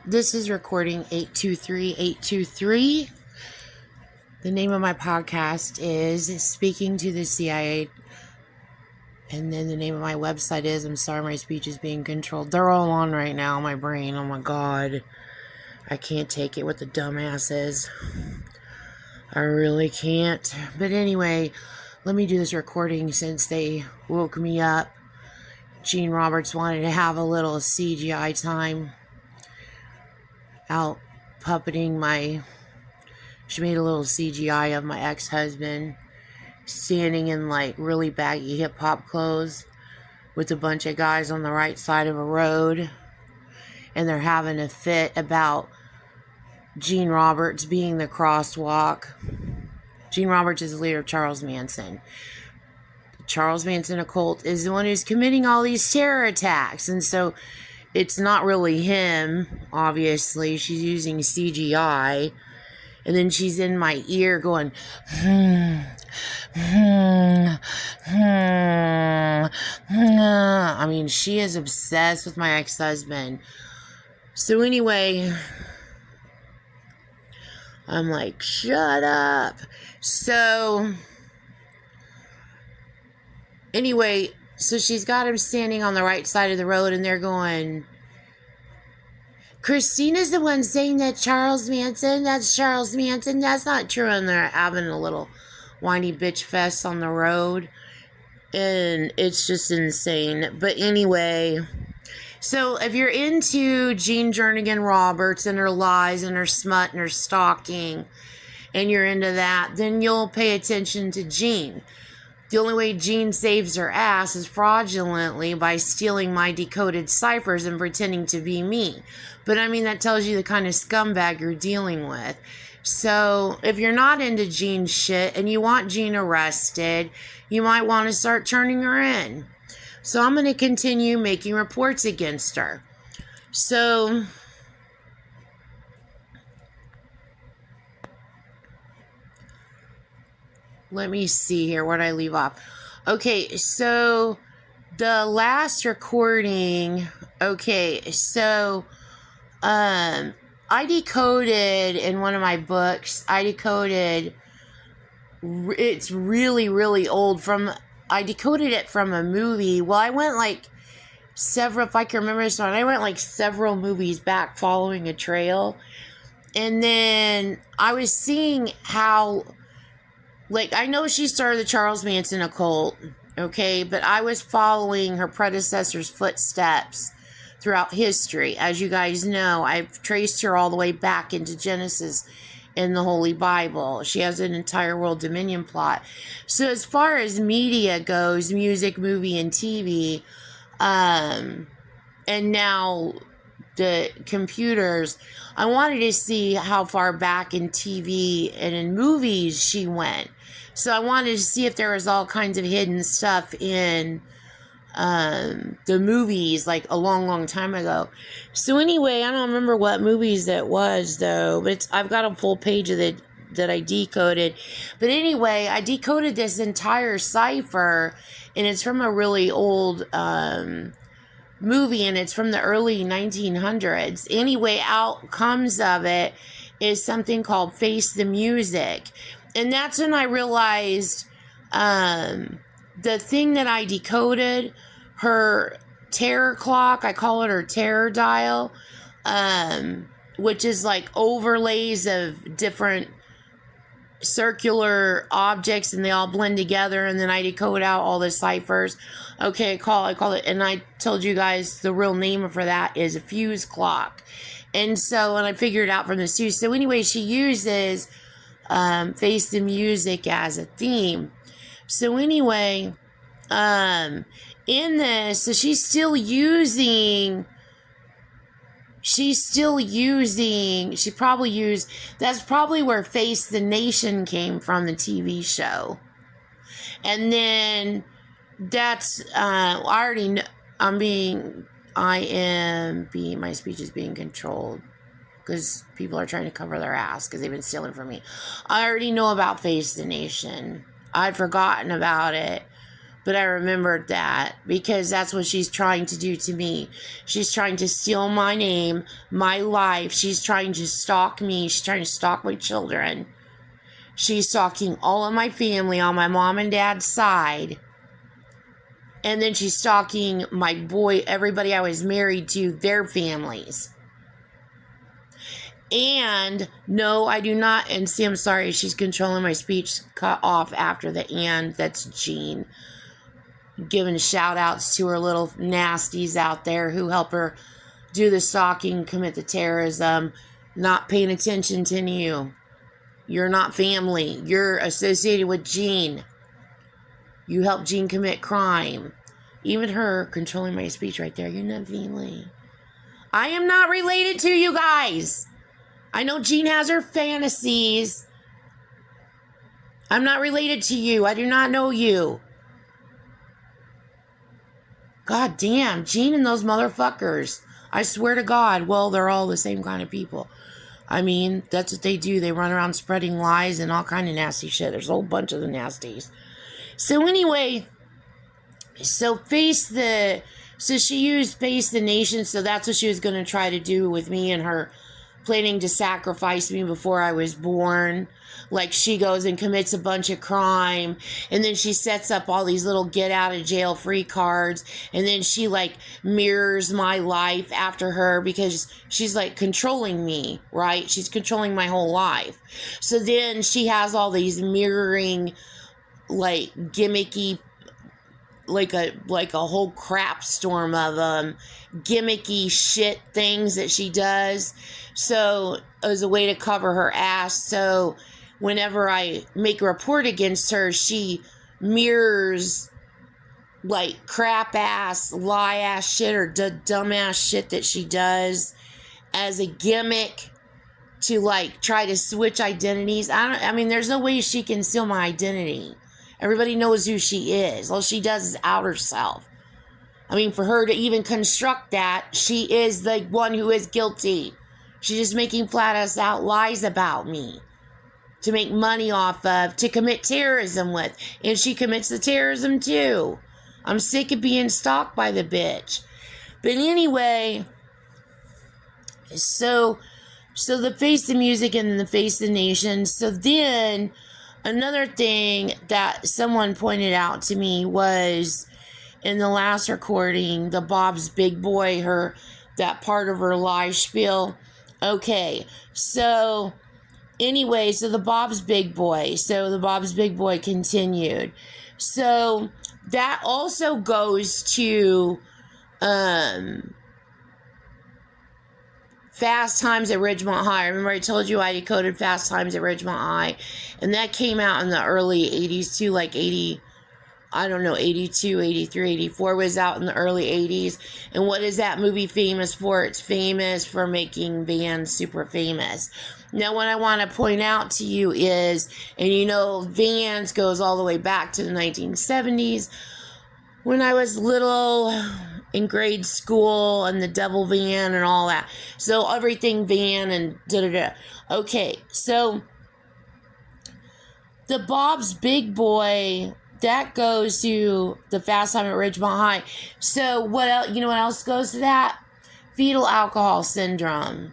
This is recording 823. The name of my podcast is Speaking to the CIA. And then the name of my website is I'm sorry my speech is being controlled. They're all on right now in my brain. Oh my God. I can't take it with the dumbasses. I really can't. But anyway, let me do this recording since they woke me up. Gene Roberts wanted to have a little CGI time out puppeting she made a little CGI of my ex-husband standing in like really baggy hip-hop clothes with a bunch of guys on the right side of a road, and they're having a fit about Gene Roberts being the crosswalk. Gene Roberts is the leader of Charles Manson. The Charles Manson occult is the one who's committing all these terror attacks, and so it's not really him, obviously. She's using CGI. And then she's in my ear going, I mean, she is obsessed with my ex-husband. So anyway, I'm like, shut up. So anyway, so she's got him standing on the right side of the road, and they're going, Christina's the one saying that that's Charles Manson. That's not true. And they're having a little whiny bitch fest on the road. And it's just insane. But anyway, so if you're into Jean Jernigan Roberts and her lies and her smut and her stalking, and you're into that, then you'll pay attention to Jean. The only way Jean saves her ass is fraudulently by stealing my decoded ciphers and pretending to be me. But I mean, that tells you the kind of scumbag you're dealing with. So if you're not into Jean's shit and you want Jean arrested, you might want to start turning her in. So I'm going to continue making reports against her. So let me see here. Where did I leave off? Okay, so the last recording. Okay, so I decoded in one of my books. It's really, really old. I decoded it from a movie. Well, I went like several, if I can remember this one, I went like several movies back following a trail. And then I was seeing how, like, I know she started the Charles Manson occult, okay, but I was following her predecessor's footsteps throughout history. As you guys know, I've traced her all the way back into Genesis in the Holy Bible. She has an entire world dominion plot. So as far as media goes, music, movie, and TV, and now the computers, I wanted to see how far back in TV and in movies she went. So I wanted to see if there was all kinds of hidden stuff in the movies, like a long, long time ago. So anyway, I don't remember what movies that was, though, but I've got a full page of it that I decoded. But anyway, I decoded this entire cipher, and it's from a really old movie, and it's from the early 1900s. Anyway, outcomes of it is something called Face the Music. And that's when I realized the thing that I decoded, her terror clock, I call it her terror dial, which is like overlays of different circular objects, and they all blend together, and then I decode out all the ciphers. Okay, I call it, and I told you guys the real name for that is a fuse clock. And so, and I figured it out from the fuse. So anyway, she uses Face the Music as a theme. So anyway, in this, so she's still using, that's probably where Face the Nation came from, the TV show. And then that's, I already know, my speech is being controlled because people are trying to cover their ass because they've been stealing from me. I already know about Face the Nation. I'd forgotten about it But I remembered that because that's what she's trying to do to me. She's trying to steal my name, my life. She's trying to stalk me. She's trying to stalk my children. She's stalking all of my family on my mom and dad's side. And then she's stalking my boy, everybody I was married to, their families. And no, I do not. And see, I'm sorry, she's controlling my speech. Cut off after the and. That's Jean. Giving shout outs to her little nasties out there who help her do the stalking, commit the terrorism, not paying attention to you. You're not family. You're associated with Jean. You help Jean commit crime. Even her controlling my speech right there. You're not family. I am not related to you guys. I know Jean has her fantasies. I'm not related to you. I do not know you. God damn, Jean and those motherfuckers. I swear to God. Well, they're all the same kind of people. I mean, that's what they do. They run around spreading lies and all kind of nasty shit. There's a whole bunch of the nasties. So anyway, so she used Face the Nation. So that's what she was going to try to do with me and her planning to sacrifice me before I was born. Like, she goes and commits a bunch of crime, and then she sets up all these little get out of jail free cards, and then she like mirrors my life after her because she's like controlling me, right? She's controlling my whole life. So then she has all these mirroring, like, gimmicky, like a whole crap storm of gimmicky shit things that she does. So as a way to cover her ass. So whenever I make a report against her, she mirrors like crap ass, lie ass shit or dumb ass shit that she does as a gimmick to like try to switch identities. I mean, there's no way she can steal my identity. Everybody knows who she is. All she does is out herself. I mean, for her to even construct that, she is the one who is guilty. She's just making flat ass out lies about me to make money off of, to commit terrorism with. And she commits the terrorism too. I'm sick of being stalked by the bitch. But anyway, so the Face the Music and the Face the Nation. So then another thing that someone pointed out to me was in the last recording, the Bob's Big Boy, that part of her lie spiel. Okay, so anyway, so the Bob's Big Boy. So the Bob's Big Boy continued. So that also goes to Fast Times at Ridgemont High. Remember I told you I decoded Fast Times at Ridgemont High, and that came out in the early 80s too, like 82, 83, 84 was out in the early 80s. And what is that movie famous for? It's famous for making Vans super famous. Now, what I want to point out to you is, and you know, Vans goes all the way back to the 1970s. When I was little, in grade school, and the Devil Van and all that. So everything Van and da-da-da. Okay, so the Bob's Big Boy, that goes to the Fast Time at Ridgemont High. So what else? You know what else goes to that? Fetal alcohol syndrome.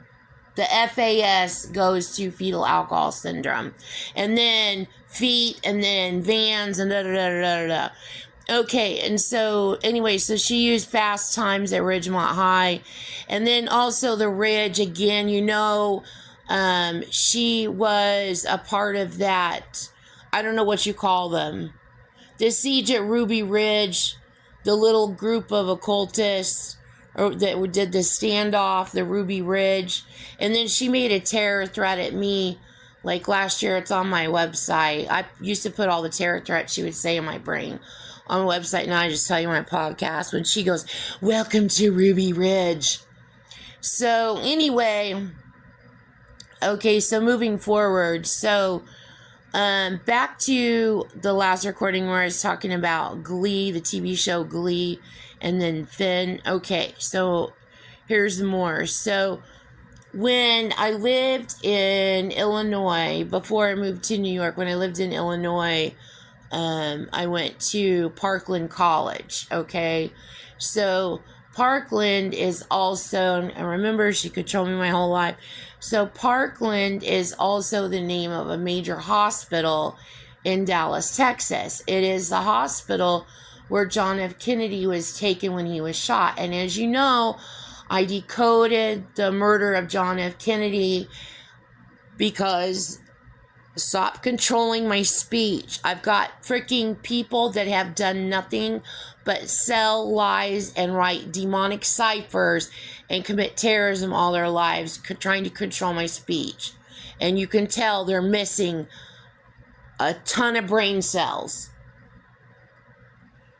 The FAS goes to fetal alcohol syndrome. And then feet, and then Vans, and da-da-da-da-da-da. Okay, and so, anyway, so she used Fast Times at Ridgemont High. And then also the Ridge, again, you know, she was a part of that, I don't know what you call them. The siege at Ruby Ridge, the little group of occultists that did the standoff, the Ruby Ridge. And then she made a terror threat at me, like last year. It's on my website. I used to put all the terror threats she would say in my brain on the website. Now I just tell you my podcast when she goes, "Welcome to Ruby Ridge." So anyway, okay, so moving forward. So back to the last recording where I was talking about Glee, the TV show Glee, and then Finn. Okay, so here's more. So when I lived in Illinois, before I moved to New York, when I lived in Illinois, I went to Parkland College, okay? So Parkland is also, and remember, she controlled me my whole life. So Parkland is also the name of a major hospital in Dallas, Texas. It is the hospital where John F. Kennedy was taken when he was shot. And as you know, I decoded the murder of John F. Kennedy because stop controlling my speech. I've got freaking people that have done nothing but sell lies and write demonic ciphers and commit terrorism all their lives, trying to control my speech. And you can tell they're missing a ton of brain cells.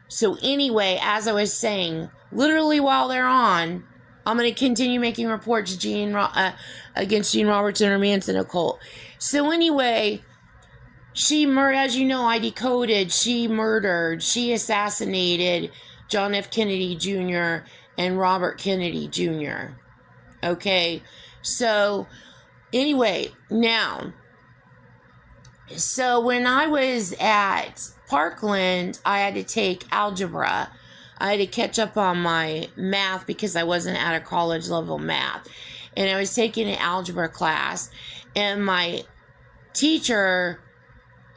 So anyway, as I was saying, literally while they're on, I'm going to continue making reports against Gene Roberts and her Manson occult. So anyway, as you know, I decoded, she assassinated John F. Kennedy Jr. and Robert Kennedy Jr. Okay, so anyway, now, so when I was at Parkland, I had to take algebra. I had to catch up on my math because I wasn't at a college level math. And I was taking an algebra class, and my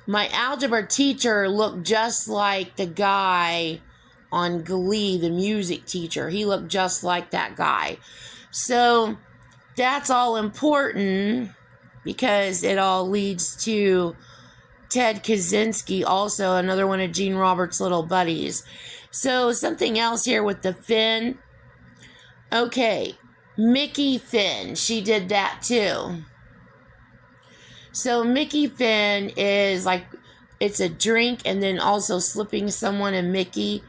algebra teacher looked just like the guy on Glee, the music teacher. He looked just like that guy. So that's all important because it all leads to Ted Kaczynski, also another one of Gene Roberts' little buddies. So something else here with the Finn. Okay, Mickey Finn, she did that too. So Mickey Finn is like, it's a drink and then also slipping someone a Mickey.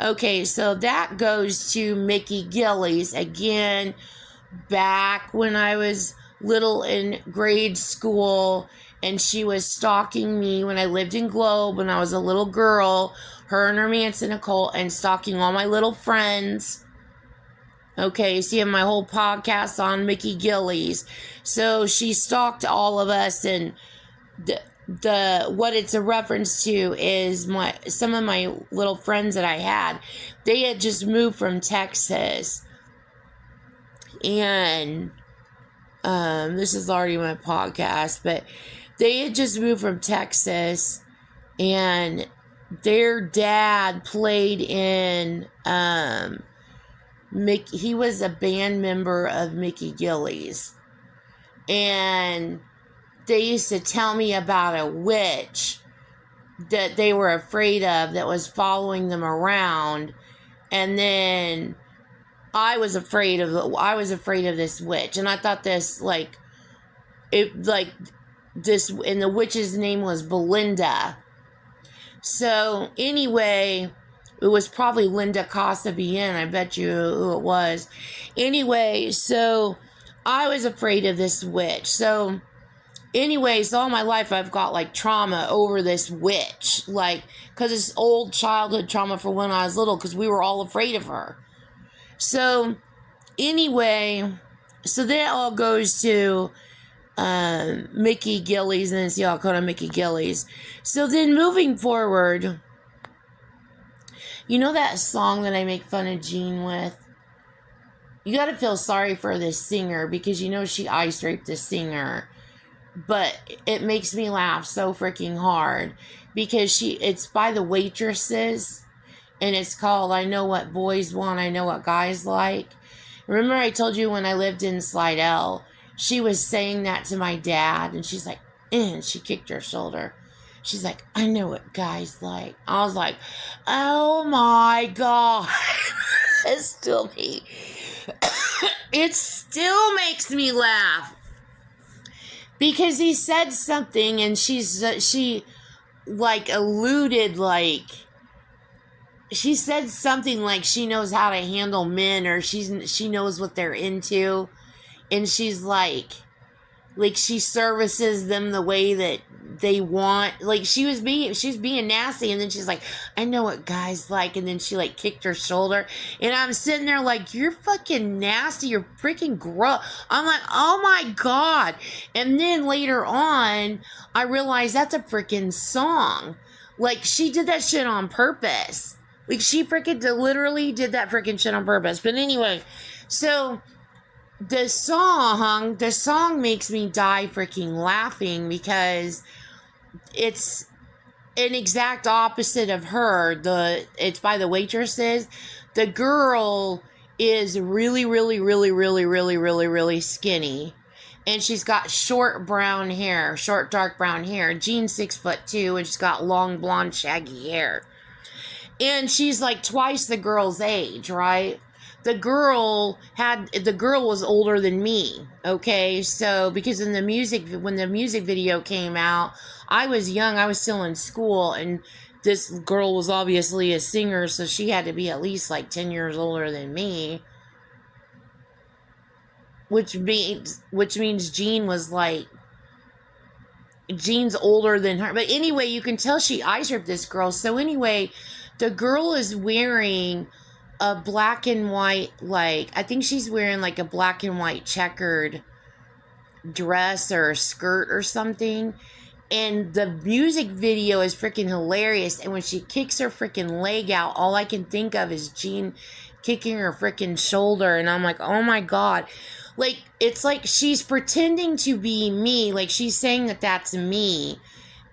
Okay, so that goes to Mickey Gillies. Again, back when I was little in grade school, and she was stalking me when I lived in Globe when I was a little girl, her and her Manson occult, and stalking all my little friends. Okay, so you have my whole podcast on Mickey Gillies. So she stalked all of us, and the what it's a reference to is some of my little friends that I had. They had just moved from Texas, and this is already my podcast, but they had just moved from Texas, and their dad played in he was a band member of Mickey Gillies, and they used to tell me about a witch that they were afraid of that was following them around, and then I was afraid of this witch, and I thought this and the witch's name was Belinda. So anyway, it was probably Linda Costa-Bien. I bet you who it was. Anyway, so I was afraid of this witch. So anyways, all my life I've got like trauma over this witch. Like, because it's old childhood trauma for when I was little, because we were all afraid of her. So anyway, so that all goes to Mickey Gillies, and then see, I'll call him Mickey Gillies. So then moving forward, you know that song that I make fun of Gene with? You gotta feel sorry for this singer because you know she ice raped the singer. But it makes me laugh so freaking hard because it's by the Waitresses, and it's called I Know What Boys Want, I Know What Guys Like. Remember I told you when I lived in Slidell, she was saying that to my dad, and she's like, and she kicked her shoulder. She's like, I know what guys like. I was like, oh my God. It's still me. It still makes me laugh. Because he said something, and she alluded, she said something like she knows how to handle men, or she knows what they're into. And she's like she services them the way that they want. Like she's being nasty, and then she's like, I know what guys like, and then she kicked her shoulder, and I'm sitting there like, you're fucking nasty, you're freaking gross. I'm like, oh my God. And then later on I realized that's a freaking song. Like, she did that shit on purpose. Like, she freaking literally did that freaking shit on purpose. But anyway, so the song makes me die freaking laughing because it's an exact opposite of her. It's by the Waitresses. The girl is really, really, really, really, really, really, really skinny. And she's got short dark brown hair. Jean's 6'2", and she's got long blonde shaggy hair. And she's like twice the girl's age, right? The girl was older than me, okay? So, because when the music video came out, I was young, I was still in school, and this girl was obviously a singer, so she had to be at least like 10 years older than me. Which means Jean's older than her. But anyway, you can tell she ice ripped this girl. So anyway, the girl is wearing a black and white, I think she's wearing like a black and white checkered dress or skirt or something. And the music video is freaking hilarious. And when she kicks her freaking leg out, all I can think of is Jean kicking her freaking shoulder. And I'm like, oh my God. Like, it's like she's pretending to be me. Like, she's saying that that's me.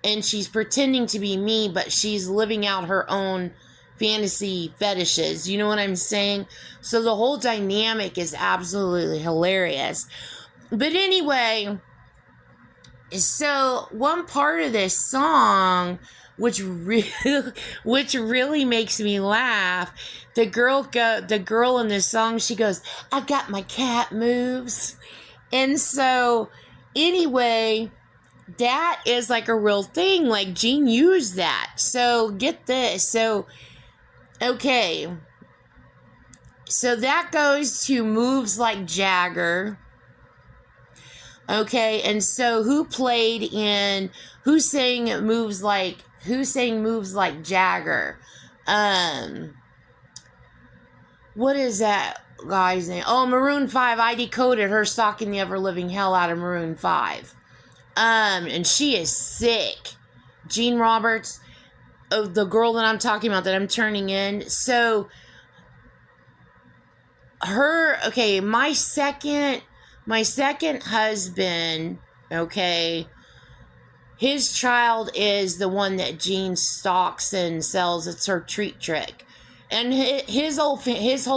And she's pretending to be me, but she's living out her own fantasy fetishes. You know what I'm saying? So the whole dynamic is absolutely hilarious. But anyway, so one part of this song, which really makes me laugh, the girl in this song, she goes, I got my cat moves. And so anyway, that is like a real thing. Like, Jean used that. So get this. So, okay. So that goes to Moves Like Jagger. Okay, and so who sang Moves Like Jagger? What is that guy's name? Oh, Maroon 5. I decoded her stalking the ever-living hell out of Maroon 5. And she is sick. Jean Roberts, the girl that I'm talking about, that I'm turning in. So, my second husband, okay, his child is the one that Jean stalks and sells. It's her treat trick. And his whole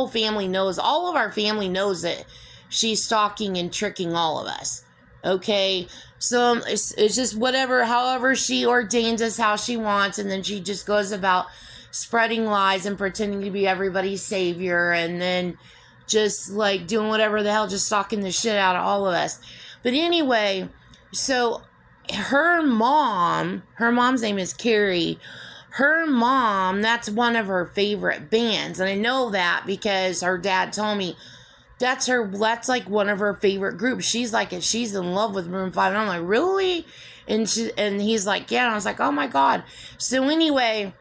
family knows, all of our family knows that she's stalking and tricking all of us. Okay? So it's just however she ordains us how she wants, and then she just goes about spreading lies and pretending to be everybody's savior, and then just like doing whatever the hell, just stalking the shit out of all of us. But anyway, so her mom's name is Carrie. Her mom, that's one of her favorite bands. And I know that because her dad told me that's like one of her favorite groups. She's in love with Maroon 5. And I'm like, really? And he's like, yeah. And I was like, oh my God. So anyway,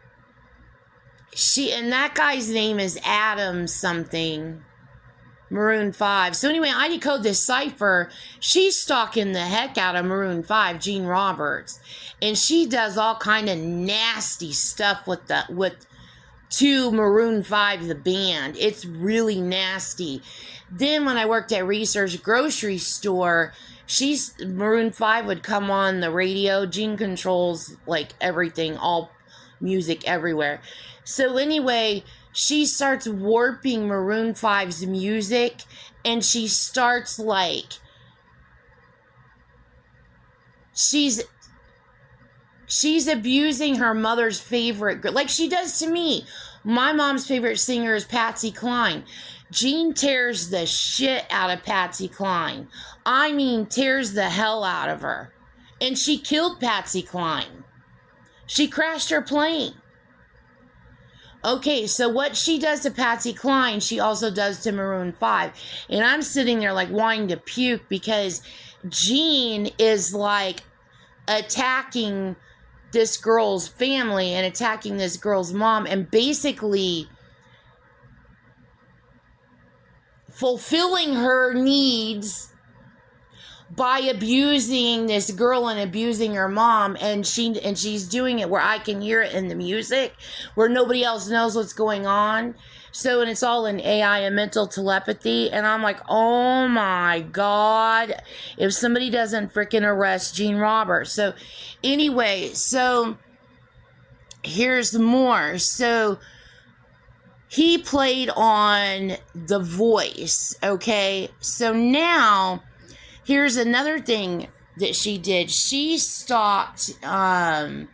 and that guy's name is Adam something. Maroon 5. So anyway, I decode this cipher. She's stalking the heck out of Maroon 5, Jean Roberts. And she does all kind of nasty stuff to Maroon 5, the band. It's really nasty. Then when I worked at Research Grocery Store, Maroon 5 would come on the radio. Jean controls like everything, all music everywhere. So anyway, she starts warping Maroon 5's music, and she starts like, she's abusing her mother's favorite girl, like she does to me. My mom's favorite singer is Patsy Cline. Jean tears the shit out of Patsy Cline. I mean, tears the hell out of her. And she killed Patsy Cline. She crashed her plane. Okay, so what she does to Patsy Cline, she also does to Maroon 5. And I'm sitting there like wanting to puke because Jean is like attacking this girl's family and attacking this girl's mom and basically fulfilling her needs by abusing this girl and abusing her mom, and she's doing it where I can hear it in the music, where nobody else knows what's going on. So, and it's all in AI and mental telepathy, and I'm like, oh my God, if somebody doesn't freaking arrest Gene Roberts. So anyway, so here's more. So he played on The Voice, okay? So now, here's another thing that she did. She stalked, oh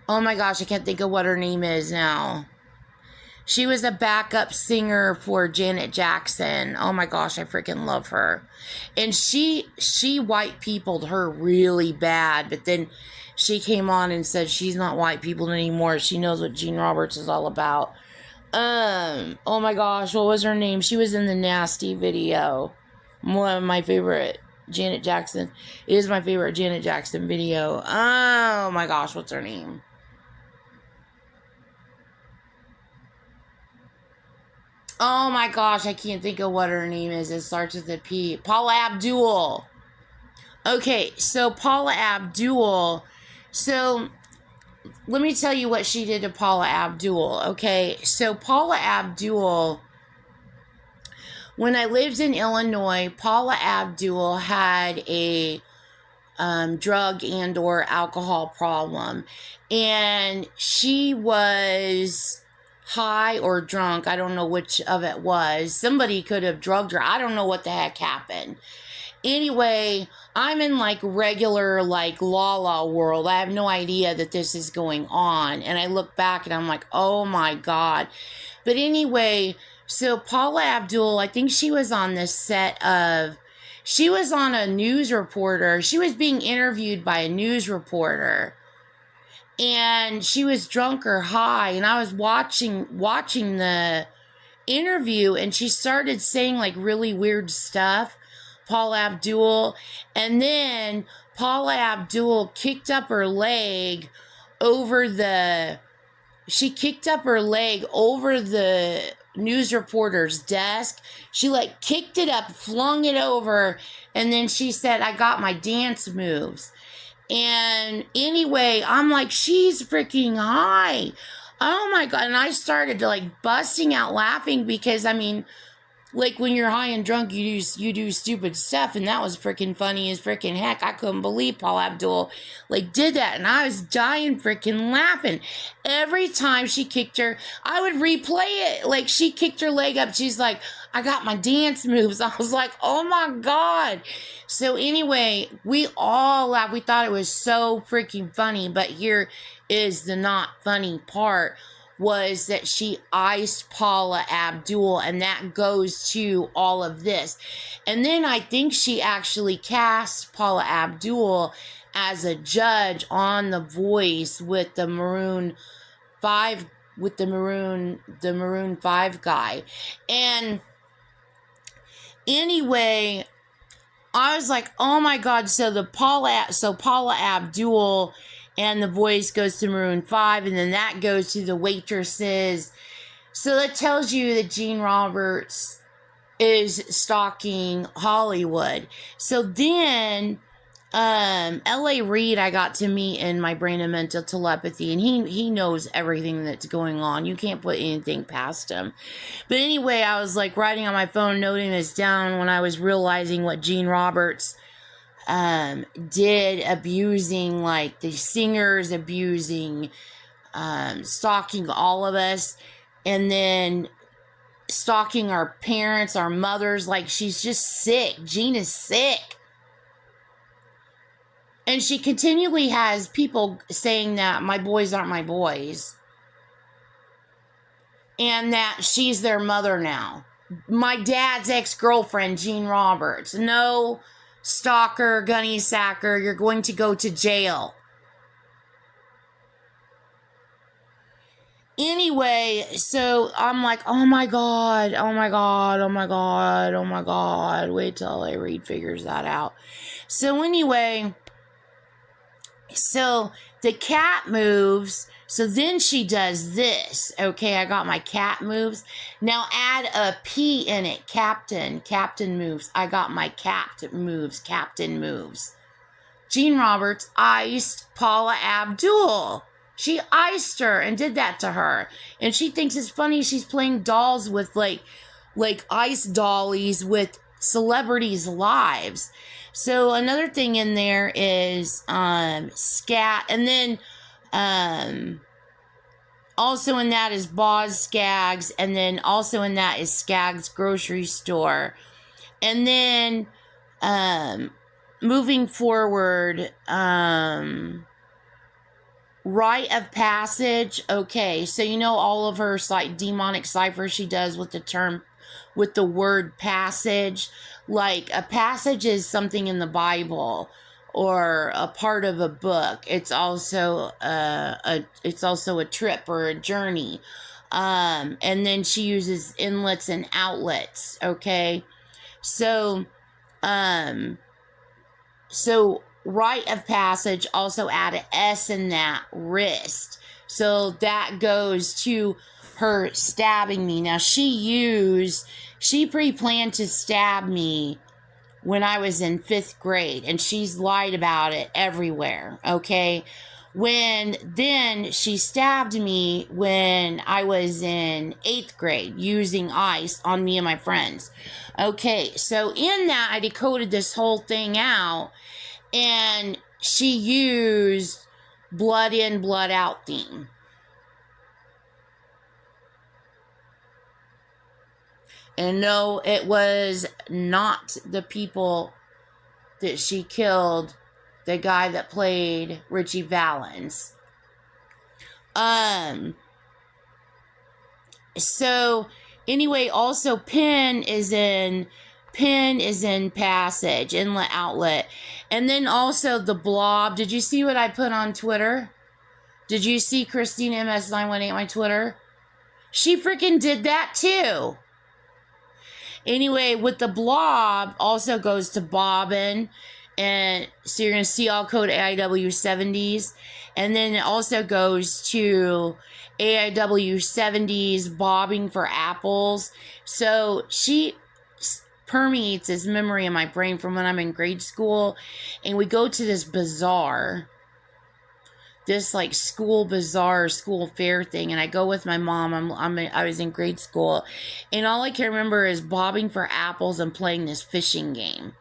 my gosh, I can't think of what her name is now. She was a backup singer for Janet Jackson. Oh my gosh, I freaking love her. And she white peopled her really bad, but then she came on and said she's not white peopled anymore. She knows what Gene Roberts is all about. Oh my gosh, what was her name? She was in the Nasty video. One of my favorite Janet Jackson. It is my favorite Janet Jackson video. Oh my gosh, what's her name? Oh my gosh, I can't think of what her name is. It starts with a P. Paula Abdul. Okay, so Paula Abdul. So let me tell you what she did to Paula Abdul, okay? So Paula Abdul, when I lived in Illinois, Paula Abdul had a drug and or alcohol problem. And she was high or drunk. I don't know which of it was. Somebody could have drugged her. I don't know what the heck happened. Anyway, I'm in like regular like la world. I have no idea that this is going on. And I look back and I'm like, oh my God. But anyway, so Paula Abdul, I think she was on this set of, she was on a news reporter. She was being interviewed by a news reporter. And she was drunk or high. And I was watching the interview, and she started saying like really weird stuff. Paula Abdul. And then Paula Abdul kicked up her leg over the news reporter's desk. She like kicked it up, flung it over, and then she said, I got my dance moves. And anyway, I'm like, she's freaking high. Oh my God. And I started to like busting out laughing because, I mean, like when you're high and drunk, you do stupid stuff, and that was freaking funny as freaking heck. I couldn't believe Paul Abdul like did that, and I was dying freaking laughing. Every time she kicked her, I would replay it. Like she kicked her leg up, she's like, I got my dance moves. I was like, oh my God. So anyway, we all laughed. We thought it was so freaking funny, but here is the not funny part. Was that she iced Paula Abdul, and that goes to all of this. And then I think she actually cast Paula Abdul as a judge on The Voice with the Maroon 5 guy. And anyway, I was like, oh my God. So Paula Abdul and The Voice goes to Maroon 5, and then that goes to The Waitresses. So that tells you that Gene Roberts is stalking Hollywood. So then, L.A. Reid I got to meet in my Brain and Mental Telepathy, and he knows everything that's going on. You can't put anything past him. But anyway, I was like writing on my phone, noting this down when I was realizing what Gene Roberts did, abusing like the singers, abusing, stalking all of us, and then stalking our parents, our mothers. Like she's just sick. Jean is sick. And she continually has people saying that my boys aren't my boys. And that she's their mother now. My dad's ex-girlfriend, Gene Roberts. No, stalker, gunny sacker, you're going to go to jail. Anyway, so I'm like, oh my God, oh my God, oh my God, oh my God. Wait till L.A. Reid figures that out. So anyway, So the cat moves. So then she does this. Okay, I got my cat moves. Now add a P in it. Captain. Captain moves. I got my cat moves. Captain moves. Gene Roberts iced Paula Abdul. She iced her and did that to her. And she thinks it's funny she's playing dolls with like ice dollies with celebrities' lives. So another thing in there is scat, and then also in that is Boz Scaggs, and then also in that is Skaggs Grocery Store. And then moving forward, Rite of Passage. Okay, so you know all of her like demonic ciphers she does with the word passage. Like a passage is something in the Bible or a part of a book. It's also a trip or a journey. And then she uses inlets and outlets. Okay, so Rite of Passage also add an S in that, wrist. So that goes to her stabbing me. Now she pre-planned to stab me when I was in 5th grade, and she's lied about it everywhere, okay? Then she stabbed me when I was in 8th grade using ice on me and my friends. Okay, so in that I decoded this whole thing out, and she used blood in, blood out theme. And no, it was not the people that she killed, the guy that played Richie Valens. So anyway, also Pen is in passage, inlet, outlet. And then also the Blob. Did you see what I put on Twitter? Did you see Christine MS918 on my Twitter? She freaking did that too. Anyway, with the Blob also goes to Bobbin. And so you're going to see all code AIW 70s. And then it also goes to AIW 70s bobbing for apples. So she permeates this memory in my brain from when I'm in grade school. And we go to this bazaar. This like school bazaar, school fair thing, and I go with my mom. I was in grade school, and all I can remember is bobbing for apples and playing this fishing game,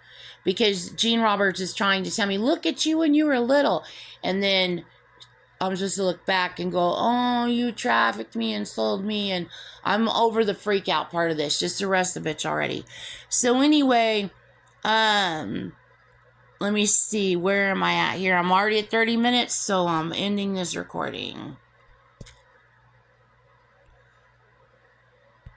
because Gene Roberts is trying to tell me, look at you when you were little, and then I'm supposed to look back and go, oh, you trafficked me and sold me, and I'm over the freak out part of this. Just arrest the bitch already. So anyway, let me see, where am I at here? I'm already at 30 minutes, so I'm ending this recording.